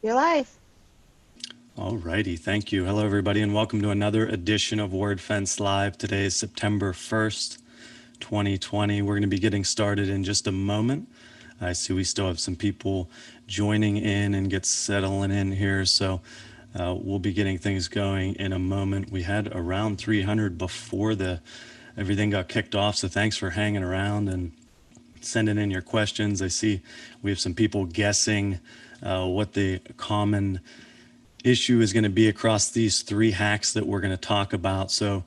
You're live. Alrighty, thank you. Hello, everybody, and welcome to another edition of Wordfence Live. Today is September 1st, 2020. We're going to be getting started in just a moment. I see we still have some people joining in and get settling in here, so we'll be getting things going in a moment. We had around 300 before everything got kicked off, so thanks for hanging around and sending in your questions. I see we have some people guessing what the common issue is going to be across these three hacks that we're going to talk about. So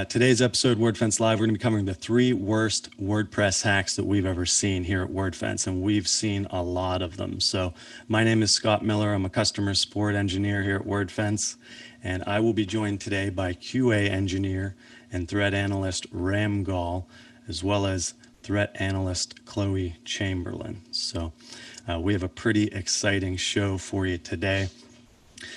today's episode, Wordfence Live, we're going to be covering the three worst WordPress hacks that we've ever seen here at Wordfence, and we've seen a lot of them. So my name is Scott Miller. I'm a customer support engineer here at Wordfence, and I will be joined today by QA engineer and threat analyst Ram Gall, as well as threat analyst Chloe Chamberlain. So we have a pretty exciting show for you today.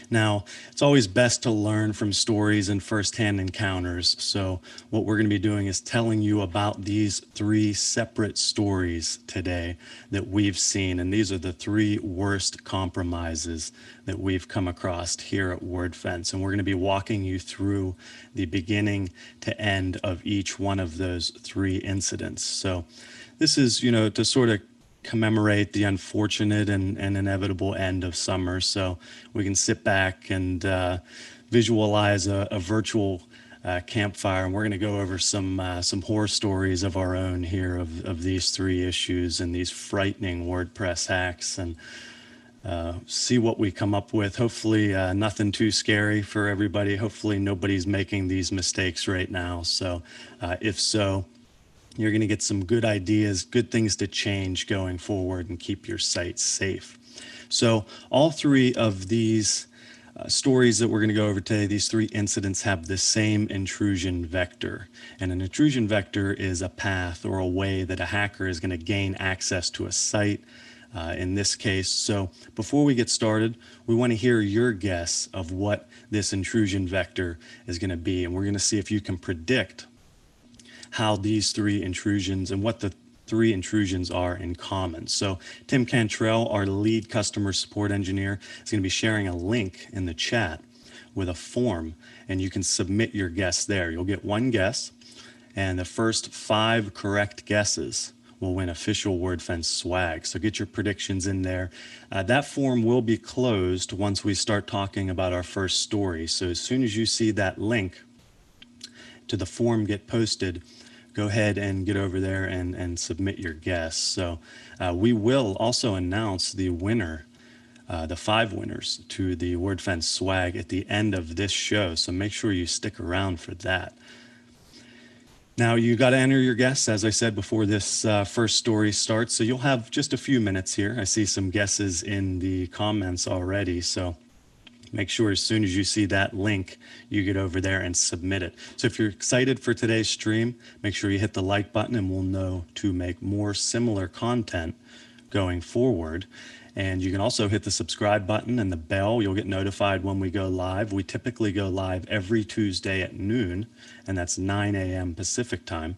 Now, it's always best to learn from stories and firsthand encounters. So what we're going to be doing is telling you about these three separate stories today that we've seen. And these are the three worst compromises that we've come across here at Wordfence. And we're going to be walking you through the beginning to end of each one of those three incidents. So this is, to sort of commemorate the unfortunate and inevitable end of summer, so we can sit back and visualize a virtual campfire, and we're going to go over some horror stories of our own here of these three issues and these frightening WordPress hacks, and see what we come up with. Hopefully nothing too scary for everybody. Hopefully nobody's making these mistakes right now. So if so, you're going to get some good ideas, good things to change going forward and keep your site safe. So all three of these stories that we're going to go over today, these three incidents have the same intrusion vector. And an intrusion vector is a path or a way that a hacker is going to gain access to a site in this case. So before we get started, we want to hear your guess of what this intrusion vector is going to be. And we're going to see if you can predict how these three intrusions and what the three intrusions are in common. So Tim Cantrell, our lead customer support engineer, is going to be sharing a link in the chat with a form, and you can submit your guess there. You'll get one guess, and the first 5 correct guesses will win official Wordfence swag. So get your predictions in there. That form will be closed once we start talking about our first story. So as soon as you see that link to the form get posted, go ahead and get over there and submit your guess. So we will also announce the winner, the 5 winners to the Wordfence swag at the end of this show. So make sure you stick around for that. Now you got to enter your guess, as I said before this first story starts. So you'll have just a few minutes here. I see some guesses in the comments already. So make sure as soon as you see that link, you get over there and submit it. So if you're excited for today's stream, make sure you hit the like button, and we'll know to make more similar content going forward. And you can also hit the subscribe button and the bell. You'll get notified when we go live. We typically go live every Tuesday at noon, and that's 9 a.m. Pacific time.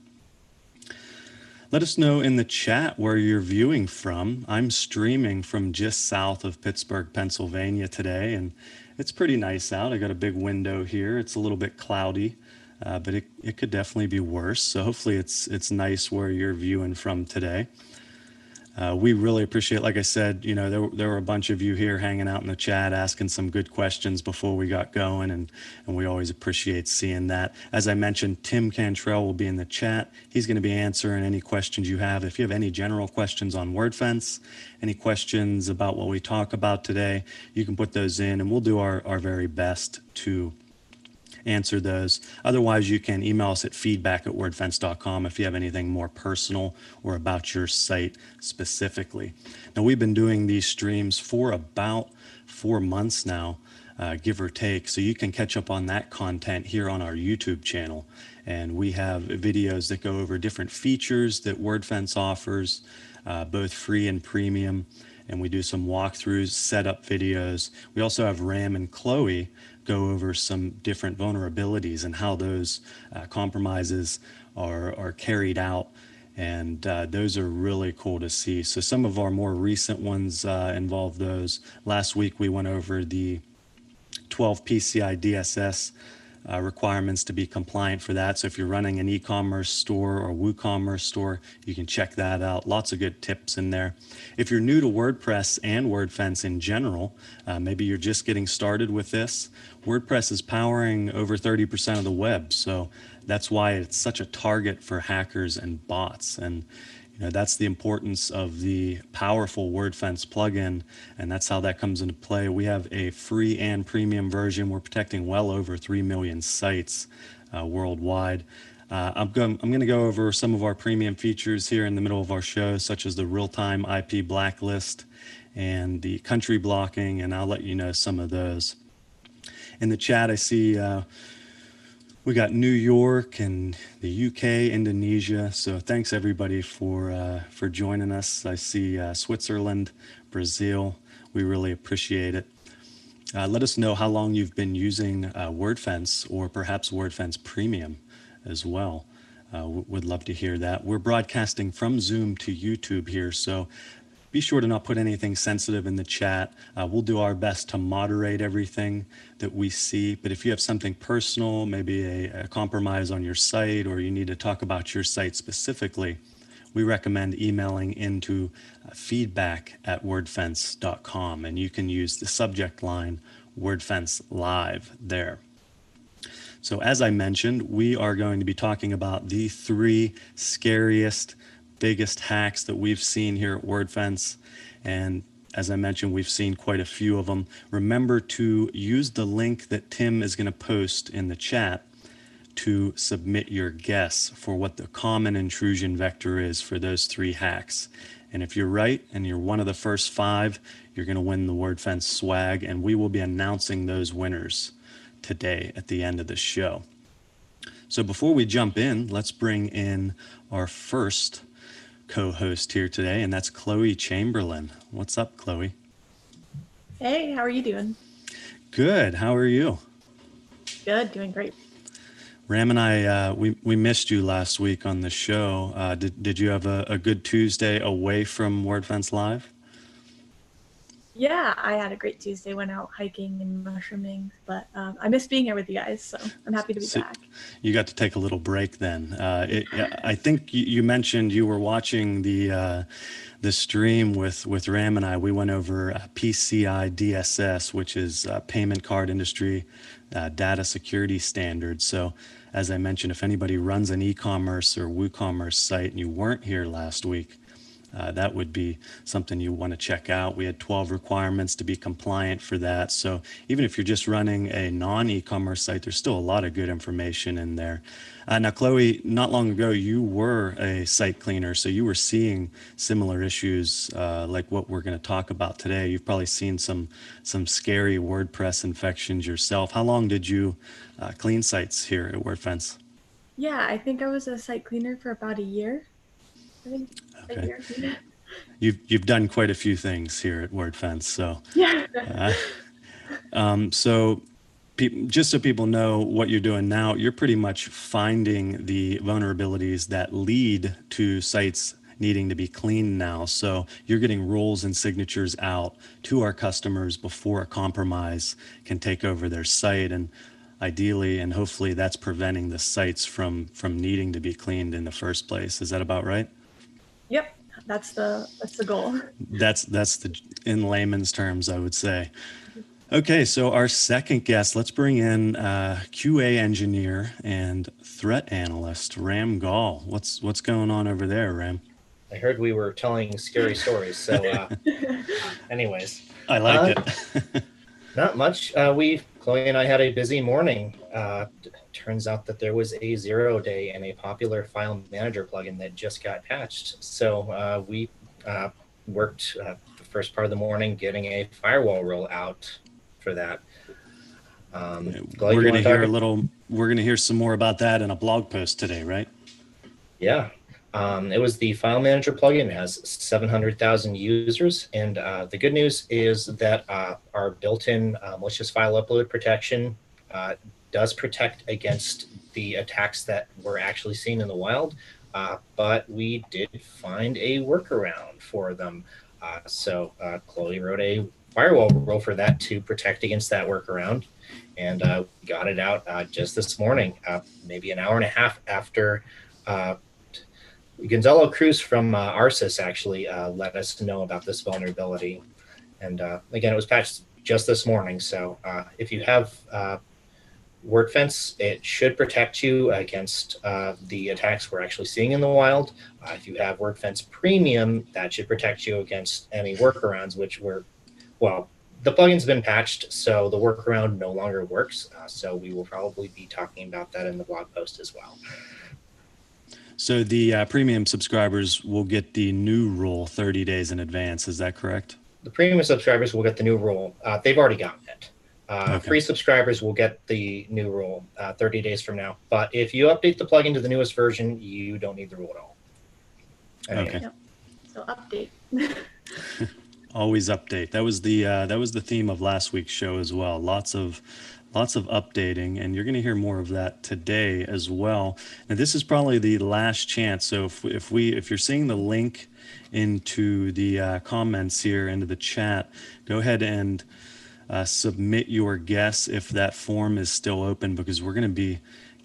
Let us know in the chat where you're viewing from. I'm streaming from just south of Pittsburgh, Pennsylvania today, and it's pretty nice out. I got a big window here. It's a little bit cloudy, but it could definitely be worse. So hopefully it's nice where you're viewing from today. We really appreciate, like I said, there were a bunch of you here hanging out in the chat asking some good questions before we got going, and we always appreciate seeing that. As I mentioned, Tim Cantrell will be in the chat. He's going to be answering any questions you have. If you have any general questions on Wordfence, any questions about what we talk about today, you can put those in, and we'll do our very best to answer those. Otherwise, you can email us at feedback@wordfence.com if you have anything more personal or about your site specifically. Now, we've been doing these streams for about 4 months now, give or take, so you can catch up on that content here on our YouTube channel. And we have videos that go over different features that Wordfence offers, both free and premium. And we do some walkthroughs, setup videos. We also have Ram and Chloe go over some different vulnerabilities and how those compromises are carried out And those are really cool to see. So some of our more recent ones involve those. Last week we went over the 12 PCI DSS requirements to be compliant for that. So if you're running an e-commerce store or WooCommerce store, you can check that out. Lots of good tips in there. If you're new to WordPress and Wordfence in general, maybe you're just getting started with this, WordPress is powering over 30% of the web. So that's why it's such a target for hackers and bots. And that's the importance of the powerful Wordfence plugin, and that's how that comes into play. We have a free and premium version. We're protecting well over 3 million sites worldwide. I'm going to go over some of our premium features here in the middle of our show, such as the real-time IP blacklist and the country blocking, and I'll let you know some of those. In the chat, I see we got New York and the UK, Indonesia. So thanks everybody for joining us. I see Switzerland, Brazil. We really appreciate it. Let us know how long you've been using Wordfence or perhaps Wordfence Premium as well. Would love to hear that. We're broadcasting from Zoom to YouTube here, so be sure to not put anything sensitive in the chat. We'll do our best to moderate everything that we see. But if you have something personal, maybe a compromise on your site, or you need to talk about your site specifically, we recommend emailing into feedback@wordfence.com, and you can use the subject line Wordfence Live there. So as I mentioned, we are going to be talking about the 3 scariest, biggest hacks that we've seen here at Wordfence. And as I mentioned, we've seen quite a few of them. Remember to use the link that Tim is going to post in the chat to submit your guess for what the common intrusion vector is for those 3 hacks. And if you're right and you're one of the first 5, you're going to win the Wordfence swag, and we will be announcing those winners today at the end of the show. So before we jump in, let's bring in our first co-host here today, and that's Chloe Chamberlain. What's up, Chloe? Hey, how are you doing? Good. How are you? Good, doing great. Ram and I, we missed you last week on the show. Did you have a good Tuesday away from Wordfence Live? Yeah, I had a great Tuesday, went out hiking and mushrooming, but I missed being here with you guys, so I'm happy to be back. You got to take a little break then. I think you mentioned you were watching the stream with Ram and I. We went over PCI DSS, which is payment card industry data security standards. So as I mentioned, if anybody runs an e-commerce or WooCommerce site and you weren't here last week, that would be something you want to check out. We had 12 requirements to be compliant for that. So even if you're just running a non-e-commerce site, there's still a lot of good information in there. Now, Chloe, not long ago, you were a site cleaner, so you were seeing similar issues like what we're going to talk about today. You've probably seen some scary WordPress infections yourself. How long did you clean sites here at Wordfence? Yeah, I think I was a site cleaner for about a year. I think okay. A year. You've done quite a few things here at Wordfence, so yeah. So just so people know what you're doing now, you're pretty much finding the vulnerabilities that lead to sites needing to be cleaned now. So you're getting rules and signatures out to our customers before a compromise can take over their site, and ideally and hopefully that's preventing the sites from needing to be cleaned in the first place. Is that about right? Yep, that's the goal. That's the in layman's terms, I would say. Okay, so our second guest, let's bring in QA engineer and threat analyst, Ram Gall. What's going on over there, Ram? I heard we were telling scary stories, so anyways. I like it. Not much. Chloe and I had a busy morning. Turns out that there was a 0-day in a popular file manager plugin that just got patched. So we worked the first part of the morning getting a firewall roll out for that. We're going to hear some more about that in a blog post today, right? Yeah. It was the file manager plugin. It has 700,000 users. And the good news is that our built-in malicious file upload protection does protect against the attacks that were actually seen in the wild. but we did find a workaround for them. So Chloe wrote a firewall rule for that to protect against that workaround, and got it out just this morning, maybe an hour and a half after Gonzalo Cruz from Arsis actually let us know about this vulnerability. And again, it was patched just this morning. So if you have Wordfence, it should protect you against the attacks we're actually seeing in the wild. If you have Wordfence Premium, that should protect you against any workarounds, which were, well, the plugin's been patched, so the workaround no longer works. So we will probably be talking about that in the blog post as well. So the premium subscribers will get the new rule 30 days in advance. Is that correct? The premium subscribers will get the new rule. They've already gotten it. Okay. Free subscribers will get the new rule 30 days from now. But if you update the plugin to the newest version, you don't need the rule at all. Anyway. Okay. Yep. So update. Always update. That was the theme of last week's show as well. Lots of updating, and you're going to hear more of that today as well. And this is probably the last chance. So if you're seeing the link into the comments here, into the chat, go ahead and submit your guess if that form is still open, because we're going to be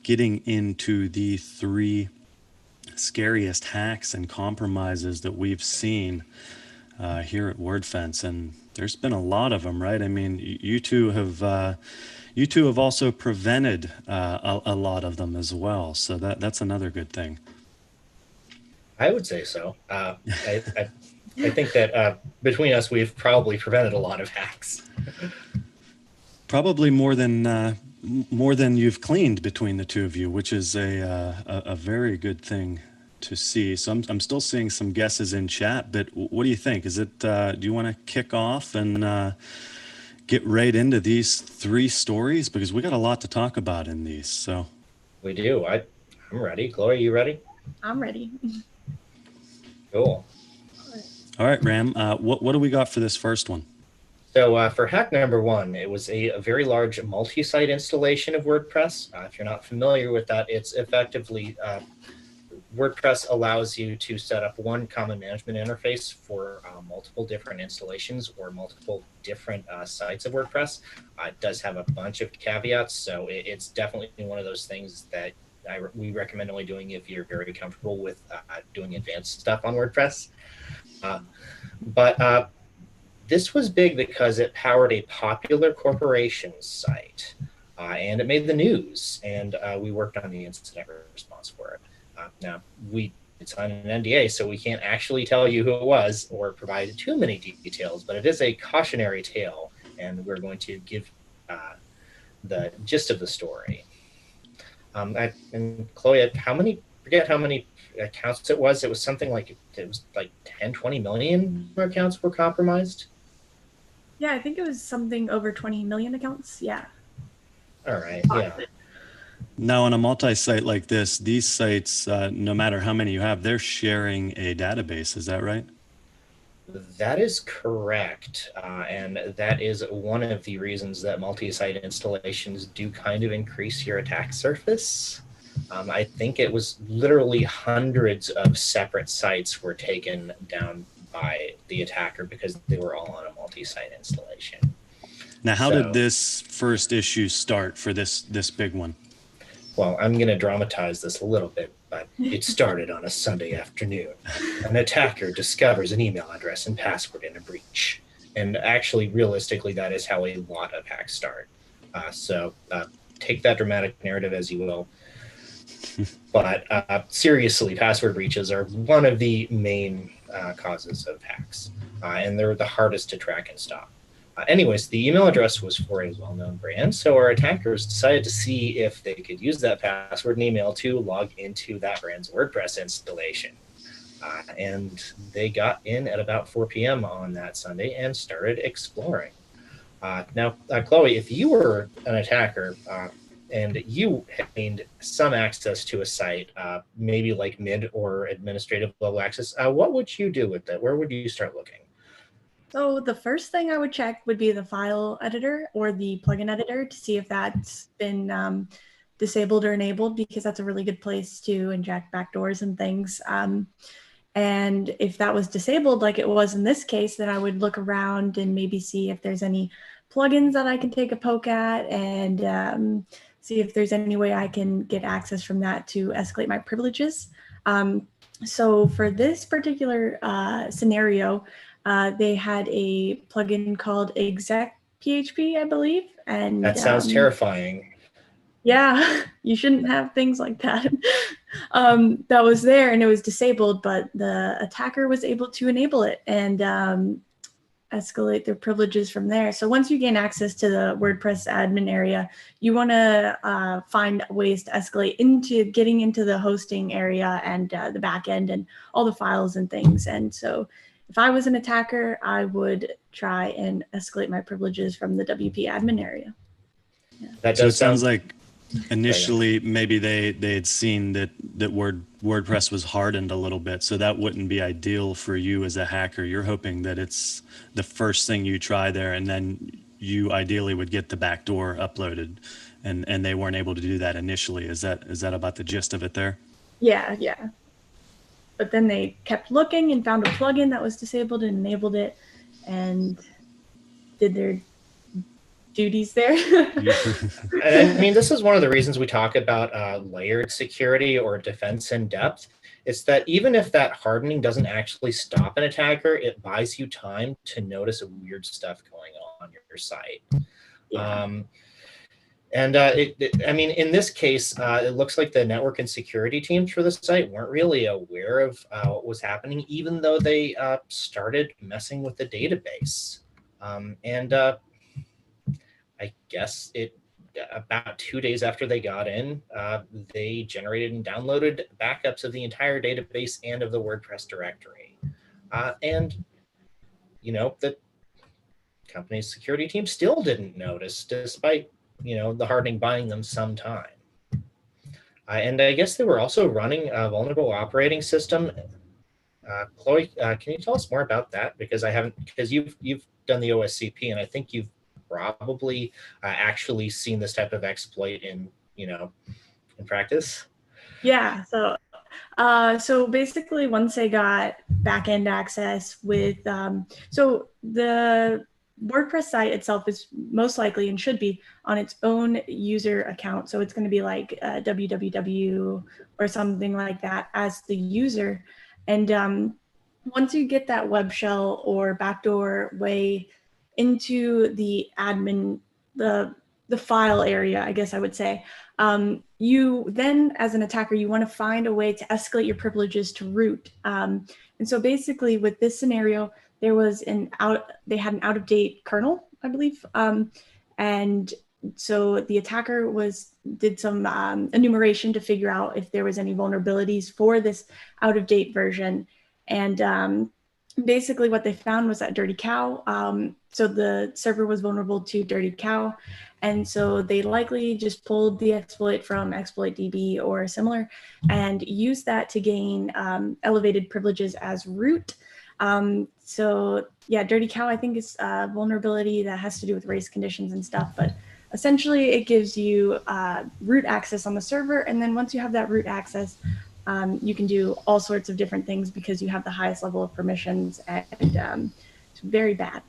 getting into the 3 scariest hacks and compromises that we've seen here at Wordfence, and there's been a lot of them, right? I mean, you two have also prevented a lot of them as well, so that's another good thing. I would say so. I think that between us, we've probably prevented a lot of hacks. Probably more than you've cleaned between the two of you, which is a very good thing to see. So I'm still seeing some guesses in chat, but what do you think? Is it do you want to kick off and get right into these 3 stories, because we got a lot to talk about in these? So We do. I'm ready. Chloe, you ready? I'm ready. Cool. all right, Ram, what do we got for this first one? So for hack number 1, it was a very large multi-site installation of WordPress. If you're not familiar with that, it's effectively WordPress allows you to set up one common management interface for multiple different installations or multiple different sites of WordPress. It does have a bunch of caveats, so it's definitely one of those things that we recommend only doing if you're very comfortable with doing advanced stuff on WordPress. But this was big because it powered a popular corporation site, and it made the news, and we worked on the incident response for it. Now, it's on an NDA, so we can't actually tell you who it was or provide too many details, but it is a cautionary tale, and we're going to give the gist of the story. And Chloe, forget how many accounts it was. It was something like, 10, 20 million accounts were compromised. Yeah, I think it was something over 20 million accounts. Yeah. All right, yeah. Now, on a multi-site like this, these sites, no matter how many you have, they're sharing a database. Is that right? That is correct. And that is one of the reasons that multi-site installations do kind of increase your attack surface. I think it was literally hundreds of separate sites were taken down by the attacker because they were all on a multi-site installation. Now, how did this first issue start for this big one? Well, I'm going to dramatize this a little bit, but it started on a Sunday afternoon. An attacker discovers an email address and password in a breach. And actually, realistically, that is how a lot of hacks start. So take that dramatic narrative as you will. But seriously, password breaches are one of the main causes of hacks. And they're the hardest to track and stop. Anyways, the email address was for a well-known brand, so our attackers decided to see if they could use that password and email to log into that brand's WordPress installation. And they got in at about 4 p.m. on that Sunday and started exploring. Now, Chloe, if you were an attacker and you had gained some access to a site, maybe like mid or administrative level access, what would you do with it? Where would you start looking? So the first thing I would check would be the file editor or the plugin editor to see if that's been disabled or enabled, because that's a really good place to inject backdoors and things. And if that was disabled, like it was in this case, then I would look around and maybe see if there's any plugins that I can take a poke at, and see if there's any way I can get access from that to escalate my privileges. So for this particular scenario, they had a plugin called exec PHP, I believe. And That sounds terrifying. yeah, you shouldn't have things like that. That was there and it was disabled, but the attacker was able to enable it and escalate their privileges from there. So once you gain access to the WordPress admin area, you want to find ways to escalate into getting into the hosting area and the back end and all the files and things. And so if I was an attacker, I would try and escalate my privileges from the WP admin area. Yeah. That So it does sounds sound like initially maybe they had seen that WordPress was hardened a little bit, so that wouldn't be ideal for you as a hacker. You're hoping that it's the first thing you try there, and then you ideally would get the backdoor uploaded, and they weren't able to do that initially. Is that about the gist of it there? Yeah, yeah. But then they kept looking and found a plugin that was disabled and enabled it and did their duties there. And I mean, this is one of the reasons we talk about layered security or defense in depth. It's that even if that hardening doesn't actually stop an attacker, it buys you time to notice weird stuff going on your site. Yeah. I mean, in this case, it looks like the network and security teams for the site weren't really aware of what was happening, even though they started messing with the database. I guess about 2 days after they got in, they generated and downloaded backups of the entire database and of the WordPress directory. The company's security team still didn't notice, despite the hardening buying them some time. And I guess they were also running a vulnerable operating system. Chloe, can you tell us more about that? Because you've done the OSCP, and I think you've probably actually seen this type of exploit in practice. Yeah. So basically, once they got backend access with, so the WordPress site itself is most likely and should be on its own user account. So it's going to be like www or something like that as the user. And once you get that web shell or backdoor way into the admin, the file area, I guess I would say, you then, as an attacker, you want to find a way to escalate your privileges to root. And so basically with this scenario, they had an out-of-date kernel, I believe. And so the attacker did some enumeration to figure out if there was any vulnerabilities for this out-of-date version. And basically what they found was that dirty cow. So the server was vulnerable to dirty cow. And so they likely just pulled the exploit from exploitDB or similar and used that to gain elevated privileges as root. So yeah, dirty cow, I think, is a vulnerability that has to do with race conditions and stuff. But essentially it gives you root access on the server. And then once you have that root access, you can do all sorts of different things because you have the highest level of permissions, and it's very bad.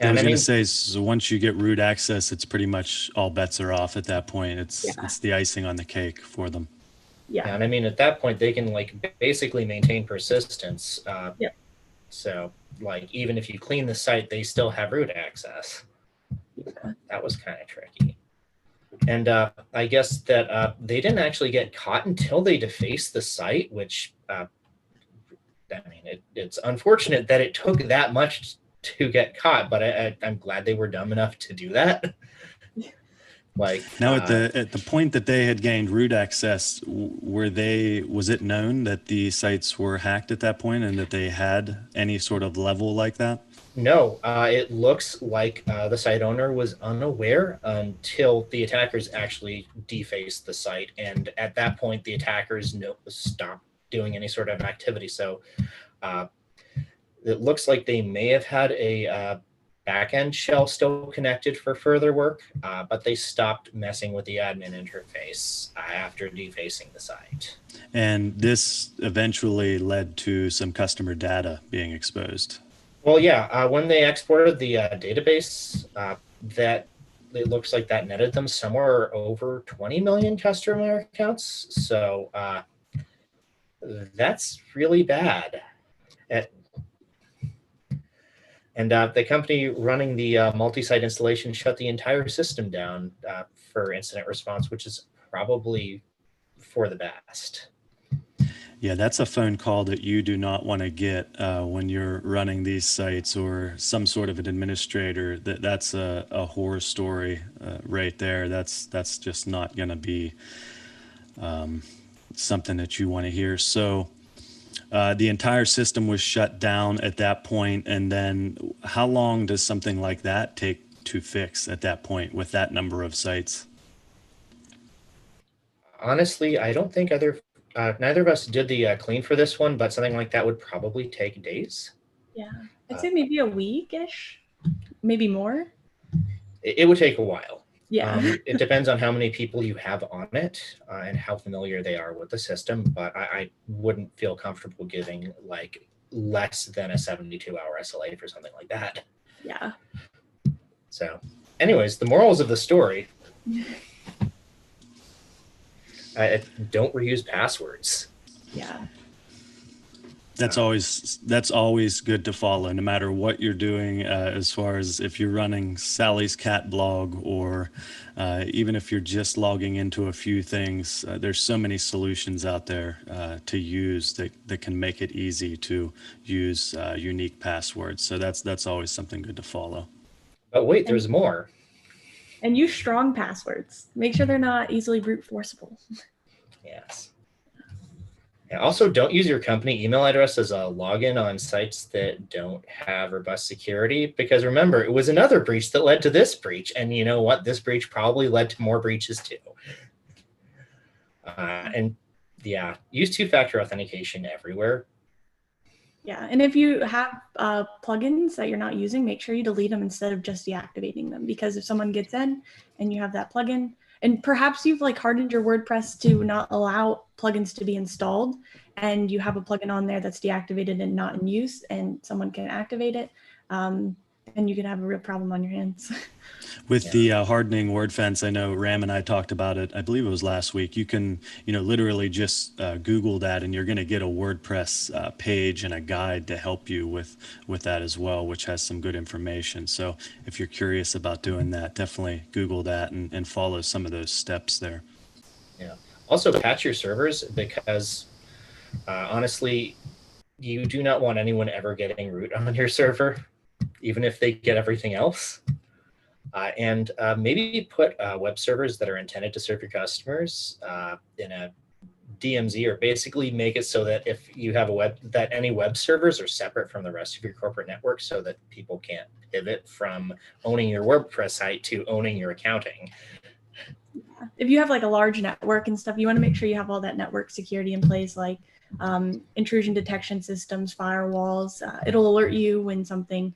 I was going to say, so once you get root access, it's pretty much all bets are off at that point. It's the icing on the cake for them. Yeah. And I mean, at that point, they can basically maintain persistence. So even if you clean the site, they still have root access. Yeah. That was kind of tricky. And I guess that they didn't actually get caught until they defaced the site, which, it's unfortunate that it took that much to get caught, but I'm glad they were dumb enough to do that. Now at the point that they had gained root access, was it known that the sites were hacked at that point and that they had any sort of level like that? No, it looks like the site owner was unaware until the attackers actually defaced the site. And at that point, the attackers stopped doing any sort of activity. So it looks like they may have had a backend shell still connected for further work, but they stopped messing with the admin interface after defacing the site. And this eventually led to some customer data being exposed. Well, yeah, when they exported the database, that it looks like that netted them somewhere over 20 million customer accounts. So that's really bad. And the company running the multi-site installation shut the entire system down for incident response, which is probably for the best. Yeah, that's a phone call that you do not want to get when you're running these sites or some sort of an administrator. That's a horror story right there. That's just not going to be something that you want to hear. So the entire system was shut down at that point, and then how long does something like that take to fix at that point with that number of sites? Honestly, I don't think neither of us did the clean for this one, but something like that would probably take days. Yeah, I'd say maybe a week-ish, maybe more. It would take a while. Yeah. It depends on how many people you have on it and how familiar they are with the system, but I wouldn't feel comfortable giving like less than a 72-hour SLA for something like that. Yeah. So anyways, the morals of the story, don't reuse passwords. Yeah. That's always good to follow, no matter what you're doing, as far as if you're running Sally's Cat blog or even if you're just logging into a few things. There's so many solutions out there to use that can make it easy to use unique passwords. So that's always something good to follow. But wait, there's more. And use strong passwords. Make sure they're not easily brute forceable. Yes. Yeah, also, don't use your company email address as a login on sites that don't have robust security, because remember, it was another breach that led to this breach. And you know what? This breach probably led to more breaches too. And yeah, use two-factor authentication everywhere. Yeah, and if you have plugins that you're not using, make sure you delete them instead of just deactivating them, because if someone gets in and you have that plugin, and perhaps you've like hardened your WordPress to not allow plugins to be installed, and you have a plugin on there that's deactivated and not in use, and someone can activate it, and you can have a real problem on your hands. With the hardening Wordfence, I know Ram and I talked about it. I believe it was last week. You can, literally just Google that, and you're going to get a WordPress page and a guide to help you with that as well, which has some good information. So if you're curious about doing that, definitely Google that and follow some of those steps there. Yeah. Also, patch your servers, because honestly, you do not want anyone ever getting root on your server, even if they get everything else. And maybe put web servers that are intended to serve your customers in a DMZ, or basically make it so that if you have any web servers are separate from the rest of your corporate network, so that people can't pivot from owning your WordPress site to owning your accounting. If you have like a large network and stuff, you want to make sure you have all that network security in place, like intrusion detection systems, firewalls. It'll alert you when something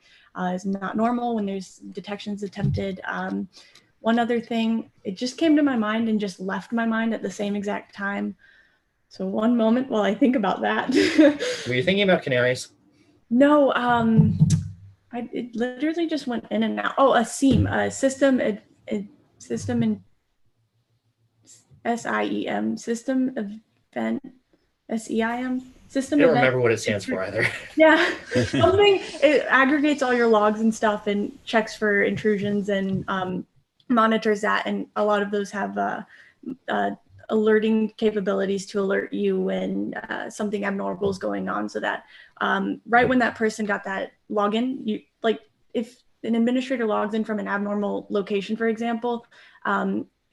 is not normal, when there's detections attempted. One other thing, it just came to my mind and just left my mind at the same exact time. So one moment while I think about that. Were you thinking about canaries? No, it literally just went in and out. Oh, a SIEM, a system and SIEM, system event, SEIM, system I don't event. remember what it stands for either. Yeah, something, it aggregates all your logs and stuff and checks for intrusions and monitors that. And a lot of those have alerting capabilities to alert you when something abnormal is going on, so that right when that person got that login, you, like if an administrator logs in from an abnormal location, for example,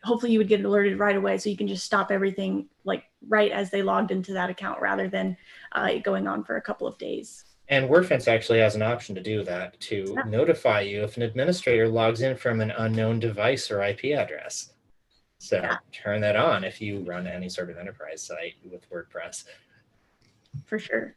hopefully you would get alerted right away, so you can just stop everything like right as they logged into that account, rather than going on for a couple of days. And Wordfence actually has an option to do that, to notify you if an administrator logs in from an unknown device or IP address. So turn that on if you run any sort of enterprise site with WordPress. For sure.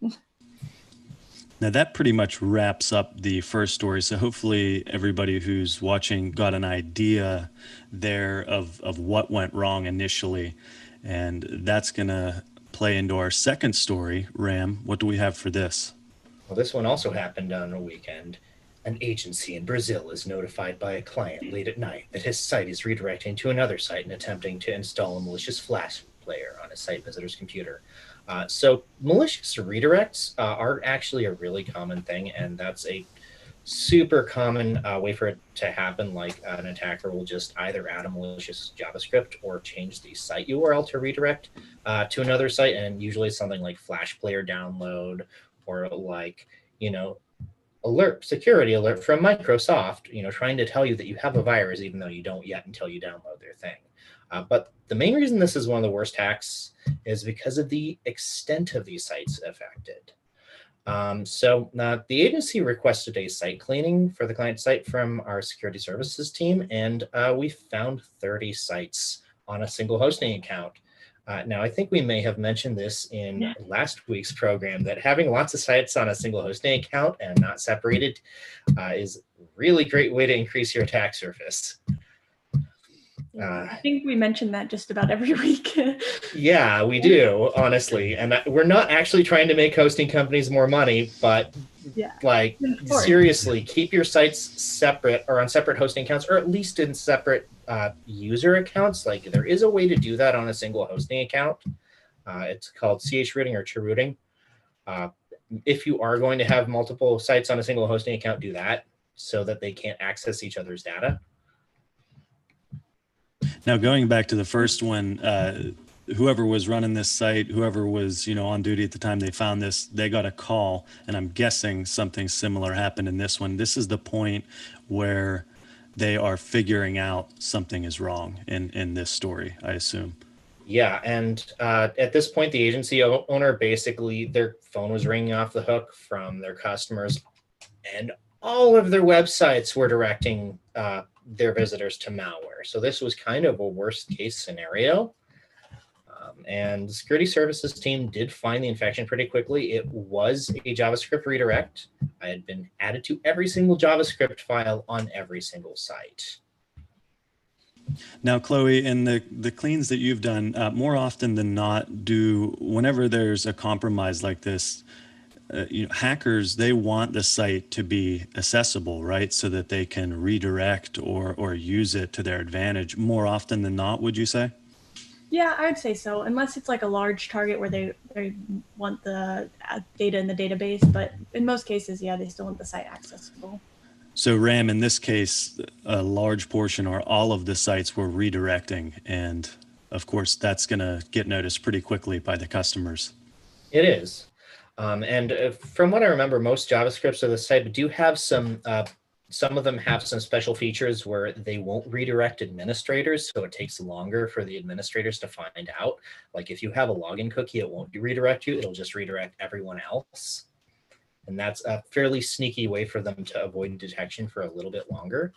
Now that pretty much wraps up the first story. So hopefully everybody who's watching got an idea there of what went wrong initially. And that's going to play into our second story. Ram, what do we have for this? Well, this one also happened on a weekend. An agency in Brazil is notified by a client late at night that his site is redirecting to another site and attempting to install a malicious Flash player on a site visitor's computer. So malicious redirects are actually a really common thing, and that's a super common way for it to happen. Like an attacker will just either add a malicious JavaScript or change the site URL to redirect to another site, and usually it's something like Flash player download or like, security alert from Microsoft, trying to tell you that you have a virus, even though you don't yet until you download their thing. But the main reason this is one of the worst hacks is because of the extent of these sites affected. So the agency requested a site cleaning for the client site from our security services team, and we found 30 sites on a single hosting account. Now, I think we may have mentioned this in last week's program that having lots of sites on a single hosting account and not separated is a really great way to increase your attack surface. I think we mentioned that just about every week. Yeah, we do, honestly. And we're not actually trying to make hosting companies more money, but seriously, keep your sites separate or on separate hosting accounts, or at least in separate user accounts. Like there is a way to do that on a single hosting account. It's called CH rooting or chrooting. If you are going to have multiple sites on a single hosting account, do that so that they can't access each other's data. Now, going back to the first one, whoever was running this site, whoever was, on duty at the time they found this, they got a call, and I'm guessing something similar happened in this one. This is the point where they are figuring out something is wrong in this story, I assume. Yeah, and at this point, the agency owner, basically their phone was ringing off the hook from their customers, and all of their websites were directing their visitors to malware. So this was kind of a worst case scenario. And the security services team did find the infection pretty quickly. It was a JavaScript redirect. I had been added to every single JavaScript file on every single site. Now, Chloe, in the cleans that you've done, more often than not, whenever there's a compromise like this, hackers, they want the site to be accessible, right? So that they can redirect or use it to their advantage more often than not, would you say? Yeah, I would say so, unless it's like a large target where they want the data in the database. But in most cases, yeah, they still want the site accessible. So RAM, in this case, a large portion or all of the sites were redirecting. And of course, that's going to get noticed pretty quickly by the customers. It is. And from what I remember, most JavaScripts of this type do have some of them have some special features where they won't redirect administrators, so it takes longer for the administrators to find out. Like if you have a login cookie, it won't redirect you, it'll just redirect everyone else. And that's a fairly sneaky way for them to avoid detection for a little bit longer.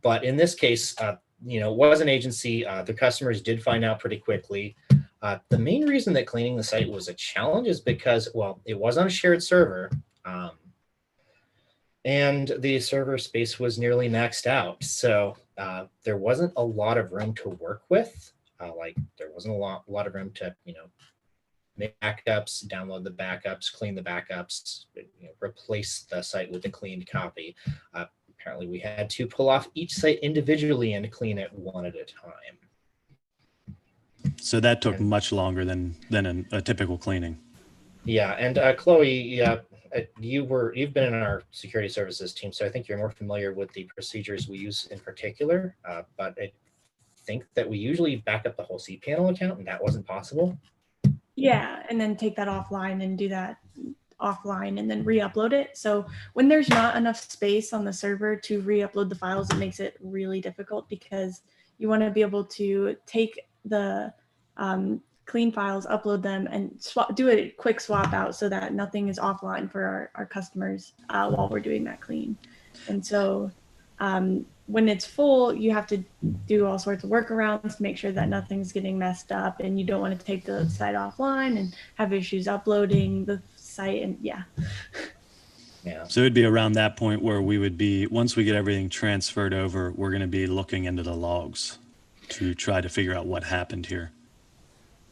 But in this case, it was an agency. The customers did find out pretty quickly. The main reason that cleaning the site was a challenge is because, well, it was on a shared server, and the server space was nearly maxed out. So there wasn't a lot of room to work with. There wasn't a lot of room to, make backups, download the backups, clean the backups, replace the site with a cleaned copy. Apparently, we had to pull off each site individually and clean it one at a time. So that took much longer than a typical cleaning. Yeah, and Chloe, you've been in our security services team, so I think you're more familiar with the procedures we use in particular. But I think that we usually back up the whole cPanel account, and that wasn't possible. Yeah, and then take that offline and do that offline and then re-upload it. So when there's not enough space on the server to re-upload the files, it makes it really difficult because you want to be able to take the clean files, upload them, and do a quick swap out so that nothing is offline for our customers while we're doing that clean. And so when it's full, you have to do all sorts of workarounds to make sure that nothing's getting messed up, and you don't want to take the site offline and have issues uploading the site, and yeah. Yeah. So it'd be around that point where we would be, once we get everything transferred over, we're going to be looking into the logs to try to figure out what happened here.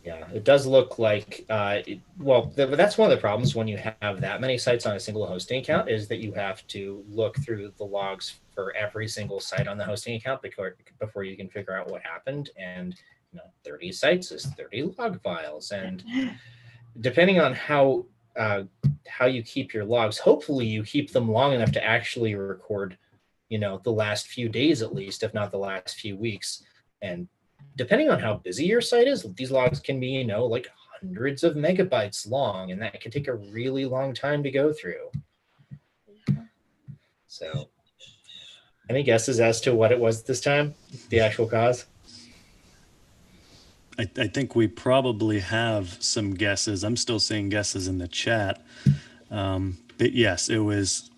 Yeah, it does look like, that's one of the problems when you have that many sites on a single hosting account, is that you have to look through the logs for every single site on the hosting account before you can figure out what happened. And 30 sites is 30 log files. And depending on how you keep your logs, hopefully you keep them long enough to actually record, the last few days at least, if not the last few weeks. And depending on how busy your site is, these logs can be, like hundreds of megabytes long, and that can take a really long time to go through. So, any guesses as to what it was this time? The actual cause? I think we probably have some guesses. I'm still seeing guesses in the chat. But yes, it was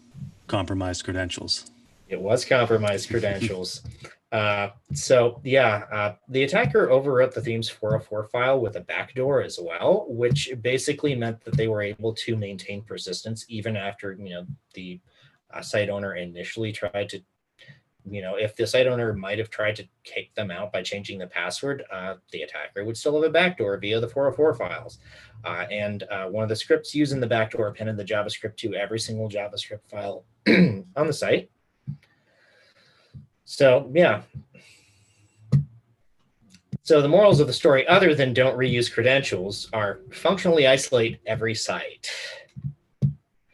compromised credentials. It was compromised credentials. The attacker overwrote the theme's 404 file with a backdoor as well, which basically meant that they were able to maintain persistence even after, the site owner initially tried to, if the site owner might have tried to kick them out by changing the password, the attacker would still have a backdoor via the 404 files. And one of the scripts using the backdoor appended the JavaScript to every single JavaScript file on the site. So, yeah. So the morals of the story, other than don't reuse credentials, are functionally isolate every site.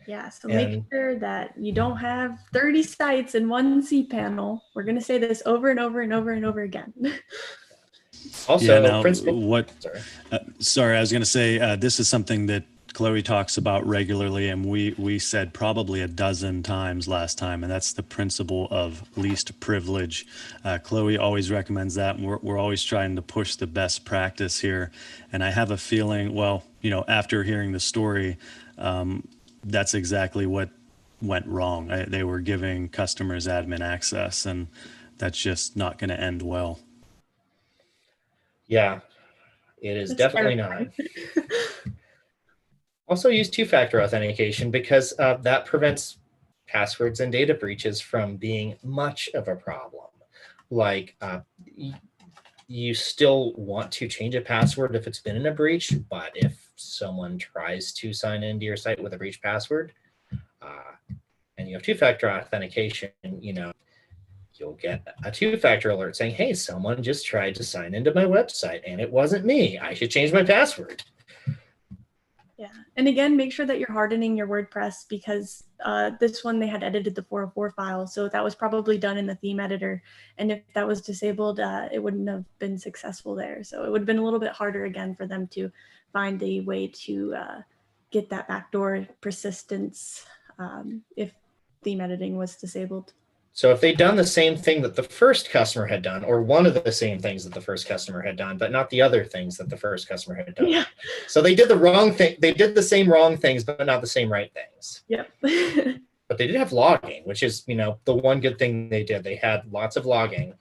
Yeah, so make sure that you don't have 30 sites in one cPanel. We're going to say this over and over and over and over again. Also, yeah, now, principal. Sorry, I was going to say this is something that Chloe talks about regularly, and we said probably a dozen times last time, and that's the principle of least privilege. Chloe always recommends that, and we're always trying to push the best practice here. And I have a feeling, after hearing the story, that's exactly what went wrong. They were giving customers admin access, and that's just not going to end well. Yeah, it is definitely not. Also use two-factor authentication because that prevents passwords and data breaches from being much of a problem. Like you still want to change a password if it's been in a breach, but if someone tries to sign into your site with a breach password, and you have two-factor authentication, you'll get a two-factor alert saying, hey, someone just tried to sign into my website and it wasn't me. I should change my password. Yeah. And again, make sure that you're hardening your WordPress, because this one, they had edited the 404 file. So that was probably done in the theme editor. And if that was disabled, it wouldn't have been successful there. So it would have been a little bit harder again for them to find a way to get that backdoor persistence if theme editing was disabled. So if they'd done the same thing that the first customer had done, or one of the same things that the first customer had done, but not the other things that the first customer had done. Yeah. So they did the wrong thing. They did the same wrong things, but not the same right things. Yep. But they did have logging, which is, the one good thing they did. They had lots of logging.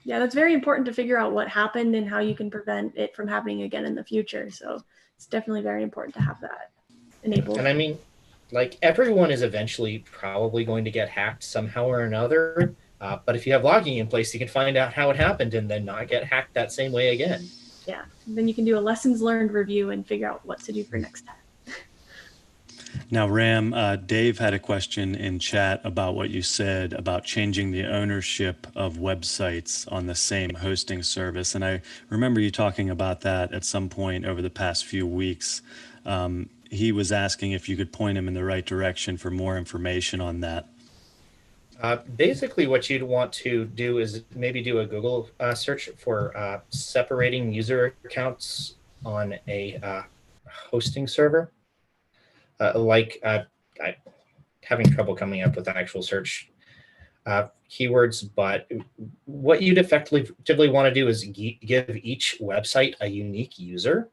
Yeah, that's very important to figure out what happened and how you can prevent it from happening again in the future. So it's definitely very important to have that enabled. And I mean, everyone is eventually probably going to get hacked somehow or another. But if you have logging in place, you can find out how it happened and then not get hacked that same way again. Yeah, then you can do a lessons learned review and figure out what to do for next time. Now, Ram, Dave had a question in chat about what you said about changing the ownership of websites on the same hosting service. And I remember you talking about that at some point over the past few weeks. He was asking if you could point him in the right direction for more information on that. Basically, what you'd want to do is maybe do a Google search for separating user accounts on a hosting server. I'm having trouble coming up with actual search keywords, but what you'd effectively want to do is give each website a unique user.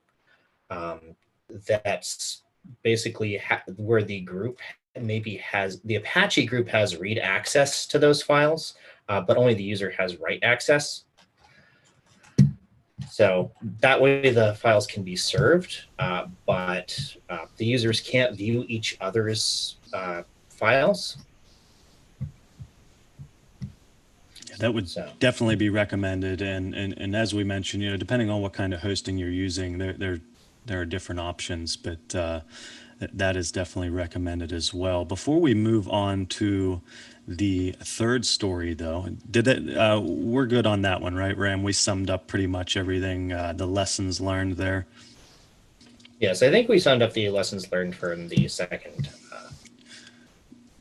That's basically where the group the Apache group has read access to those files, but only the user has write access. So that way the files can be served, but the users can't view each other's files. That would definitely be recommended. And as we mentioned, depending on what kind of hosting you're using, there are different options, but that is definitely recommended as well. Before we move on to the third story, though, we're good on that one, right, Ram? We summed up pretty much everything, the lessons learned there. Yes, I think we summed up the lessons learned from the second.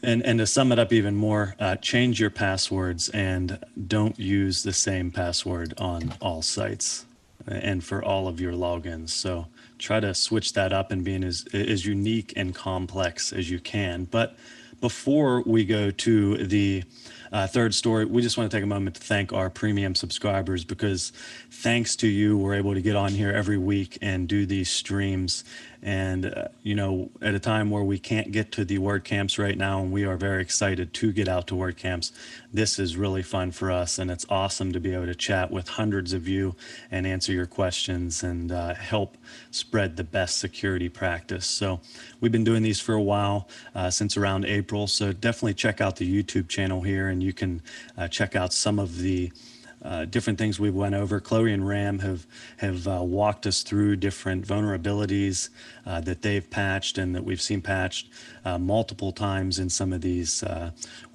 And to sum it up even more, change your passwords and don't use the same password on all sites and for all of your logins. So try to switch that up and being as unique and complex as you can. But before we go to the third story, we just want to take a moment to thank our premium subscribers, because thanks to you, we're able to get on here every week and do these streams. And, at a time where we can't get to the WordCamps right now, and we are very excited to get out to WordCamps, this is really fun for us. And it's awesome to be able to chat with hundreds of you and answer your questions and help spread the best security practice. So we've been doing these for a while, since around April. So definitely check out the YouTube channel here, and you can check out some of the different things we went over. Chloe and Ram have walked us through different vulnerabilities that they've patched and that we've seen patched multiple times in some of these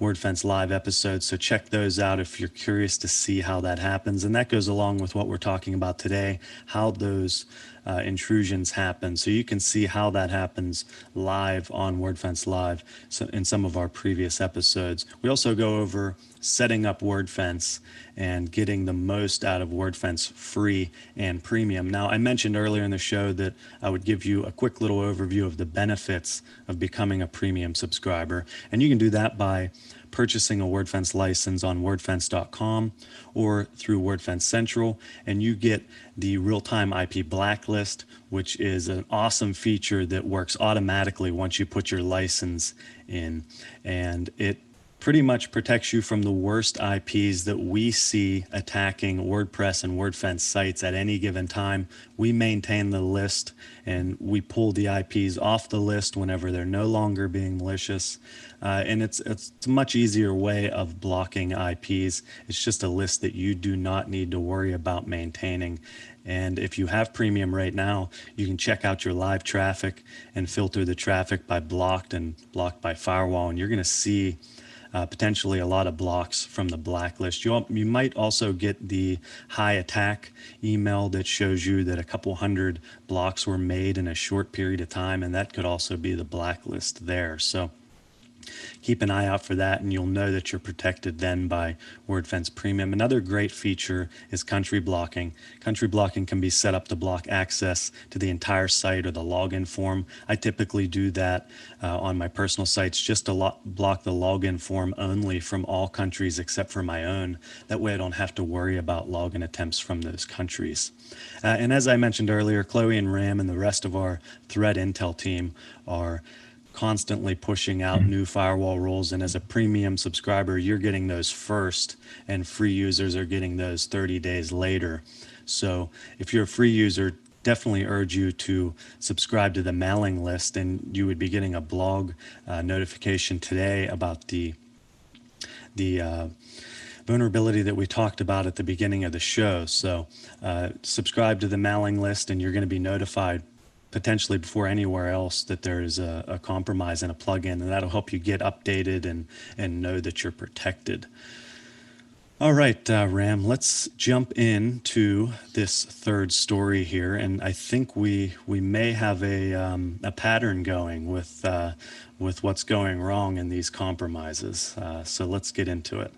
Wordfence live episodes. So check those out if you're curious to see how that happens. And that goes along with what we're talking about today, how those intrusions happen. So you can see how that happens live on Wordfence Live in some of our previous episodes. We also go over setting up Wordfence and getting the most out of Wordfence free and premium. Now, I mentioned earlier in the show that I would give you a quick little overview of the benefits of becoming a premium subscriber. And you can do that by purchasing a Wordfence license on wordfence.com or through Wordfence Central, and you get the real-time IP blacklist, which is an awesome feature that works automatically once you put your license in, and it pretty much protects you from the worst IPs that we see attacking WordPress and Wordfence sites at any given time. We maintain the list and we pull the IPs off the list whenever they're no longer being malicious. And it's a much easier way of blocking IPs. It's just a list that you do not need to worry about maintaining. And if you have premium right now, you can check out your live traffic and filter the traffic by blocked and blocked by firewall. And you're going to see potentially a lot of blocks from the blacklist. You might also get the high attack email that shows you that a couple hundred blocks were made in a short period of time, and that could also be the blacklist there. So keep an eye out for that, and you'll know that you're protected then by Wordfence Premium. Another great feature is country blocking. Country blocking can be set up to block access to the entire site or the login form. I typically do that on my personal sites, just to block the login form only from all countries except for my own. That way I don't have to worry about login attempts from those countries. And as I mentioned earlier, Chloe and Ram and the rest of our threat intel team are constantly pushing out new firewall rules, and as a premium subscriber you're getting those first, and free users are getting those 30 days later. So if you're a free user, definitely urge you to subscribe to the mailing list, and you would be getting a blog notification today about the vulnerability that we talked about at the beginning of the show. So subscribe to the mailing list and you're going to be notified potentially before anywhere else that there is a compromise in a plugin, and that'll help you get updated and know that you're protected. All right, Ram, let's jump into this third story here, and I think we may have a pattern going with what's going wrong in these compromises. So let's get into it.